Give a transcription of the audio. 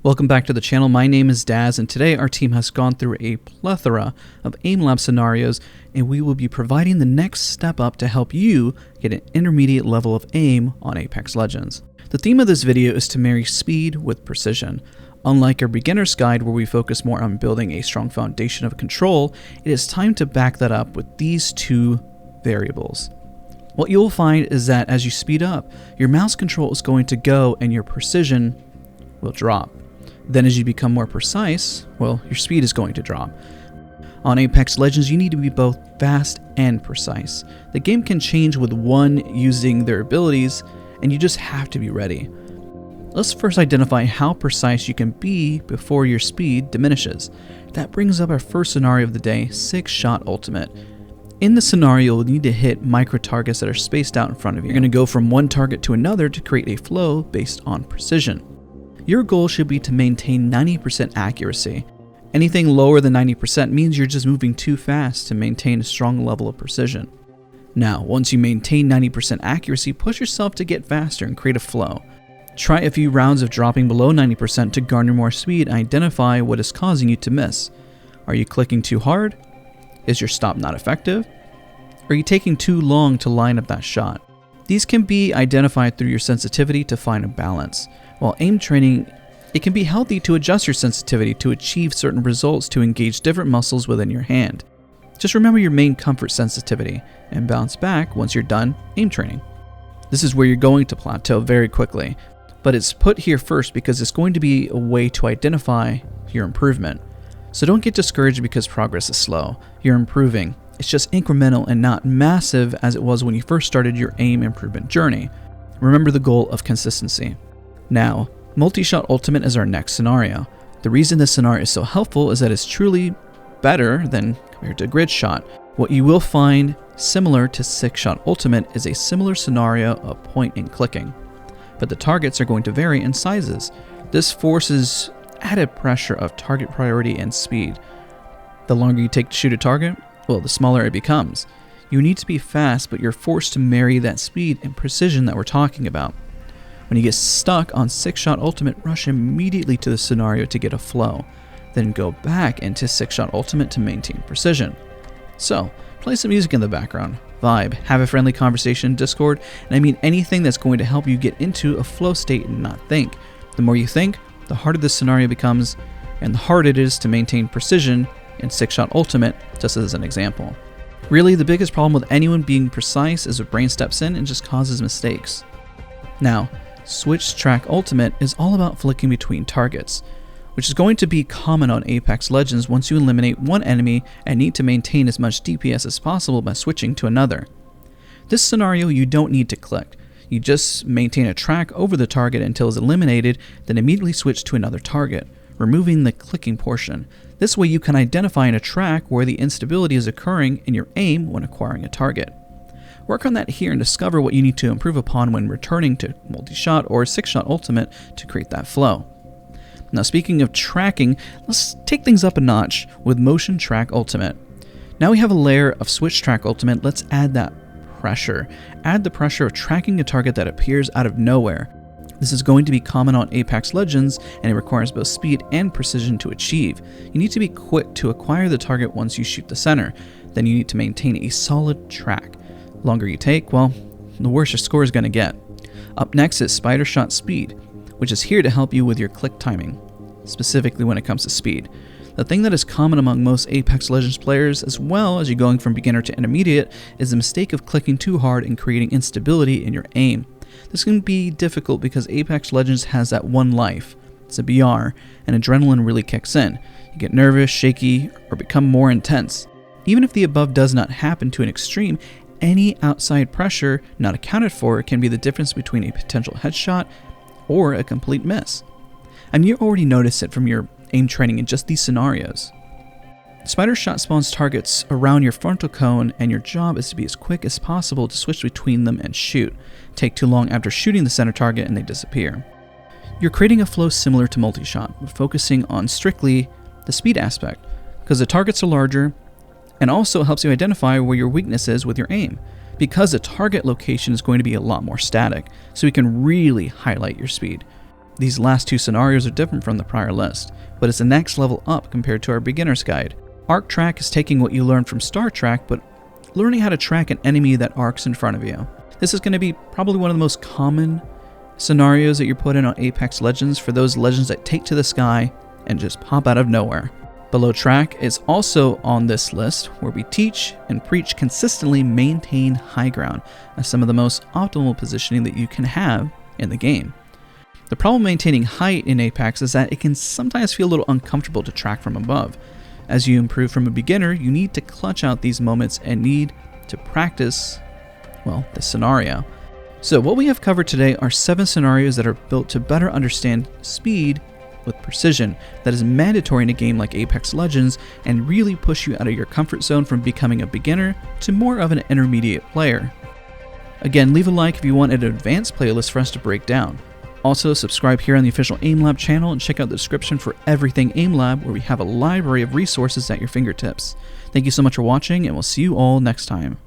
Welcome back to the channel. My name is Dazs, and today our team has gone through a plethora of aim lab scenarios, and we will be providing the next step up to help you get an intermediate level of aim on Apex Legends. The theme of this video is to marry speed with precision. Unlike our beginner's guide where we focus more on building a strong foundation of control, it is time to back that up with these two variables. What you'll find is that as you speed up, your mouse control is going to go and your precision will drop. Then as you become more precise, well, your speed is going to drop. On Apex Legends, you need to be both fast and precise. The game can change with one using their abilities, and you just have to be ready. Let's first identify how precise you can be before your speed diminishes. That brings up our first scenario of the day, 6-shot ultimate. In the scenario, you'll need to hit micro targets that are spaced out in front of you. You're going to go from one target to another to create a flow based on precision. Your goal should be to maintain 90% accuracy. Anything lower than 90% means you're just moving too fast to maintain a strong level of precision. Now, once you maintain 90% accuracy, push yourself to get faster and create a flow. Try a few rounds of dropping below 90% to garner more speed and identify what is causing you to miss. Are you clicking too hard? Is your stop not effective? Are you taking too long to line up that shot? These can be identified through your sensitivity to find a balance. While aim training, it can be healthy to adjust your sensitivity to achieve certain results to engage different muscles within your hand. Just remember your main comfort sensitivity and bounce back once you're done aim training. This is where you're going to plateau very quickly, but it's put here first because it's going to be a way to identify your improvement. So don't get discouraged because progress is slow. You're improving. It's just incremental and not massive as it was when you first started your aim improvement journey. Remember the goal of consistency. Now, Multishot Ultimate is our next scenario. The reason this scenario is so helpful is that it's truly better than compared to Grid Shot. What you will find similar to 6-shot Ultimate is a similar scenario of point and clicking, but the targets are going to vary in sizes. This forces added pressure of target priority and speed. The longer you take to shoot a target, well, the smaller it becomes. You need to be fast, but you're forced to marry that speed and precision that we're talking about. When you get stuck on 6-shot Ultimate, rush immediately to the scenario to get a flow. Then go back into 6-shot Ultimate to maintain precision. So, play some music in the background, vibe, have a friendly conversation in Discord, and I mean anything that's going to help you get into a flow state and not think. The more you think, the harder this scenario becomes, and the harder it is to maintain precision in 6-shot Ultimate, just as an example. Really, the biggest problem with anyone being precise is when brain steps in and just causes mistakes. Now, Switchtrack Ultimate is all about flicking between targets, which is going to be common on Apex Legends once you eliminate one enemy and need to maintain as much DPS as possible by switching to another. This scenario you don't need to click. You just maintain a track over the target until it's eliminated, then immediately switch to another target, removing the clicking portion. This way you can identify in a track where the instability is occurring in your aim when acquiring a target. Work on that here and discover what you need to improve upon when returning to Multishot or 6-shot Ultimate to create that flow. Now speaking of tracking, let's take things up a notch with Motiontrack Ultimate. Now we have a layer of Switchtrack Ultimate, let's add that pressure. Add the pressure of tracking a target that appears out of nowhere. This is going to be common on Apex Legends, and it requires both speed and precision to achieve. You need to be quick to acquire the target once you shoot the center. Then you need to maintain a solid track. The longer you take, well, the worse your score is going to get. Up next is Spidershot Speed, which is here to help you with your click timing, specifically when it comes to speed. The thing that is common among most Apex Legends players, as well as you going from beginner to intermediate, is the mistake of clicking too hard and creating instability in your aim. This can be difficult because Apex Legends has that one life. It's a BR, and adrenaline really kicks in. You get nervous, shaky, or become more intense. Even if the above does not happen to an extreme, any outside pressure not accounted for can be the difference between a potential headshot or a complete miss. And you already noticed it from your aim training in just these scenarios. Spidershot spawns targets around your frontal cone, and your job is to be as quick as possible to switch between them and shoot. Take too long after shooting the center target and they disappear. You're creating a flow similar to Multishot, but focusing on strictly the speed aspect, because the targets are larger, and also helps you identify where your weakness is with your aim, because the target location is going to be a lot more static, so you can really highlight your speed. These last two scenarios are different from the prior list, but it's the next level up compared to our beginner's guide. Arctrack is taking what you learned from StarTrack, but learning how to track an enemy that arcs in front of you. This is going to be probably one of the most common scenarios that you're put in on Apex Legends for those legends that take to the sky and just pop out of nowhere. Belowtrack is also on this list, where we teach and preach consistently maintain high ground as some of the most optimal positioning that you can have in the game. The problem maintaining height in Apex is that it can sometimes feel a little uncomfortable to track from above. As you improve from a beginner, you need to clutch out these moments and need to practice, well, the scenario. So what we have covered today are 7 scenarios that are built to better understand speed with precision that is mandatory in a game like Apex Legends and really push you out of your comfort zone from becoming a beginner to more of an intermediate player. Again, leave a like if you want an advanced playlist for us to break down. Also, subscribe here on the official AimLab channel and check out the description for everything AimLab, where we have a library of resources at your fingertips. Thank you so much for watching, and we'll see you all next time.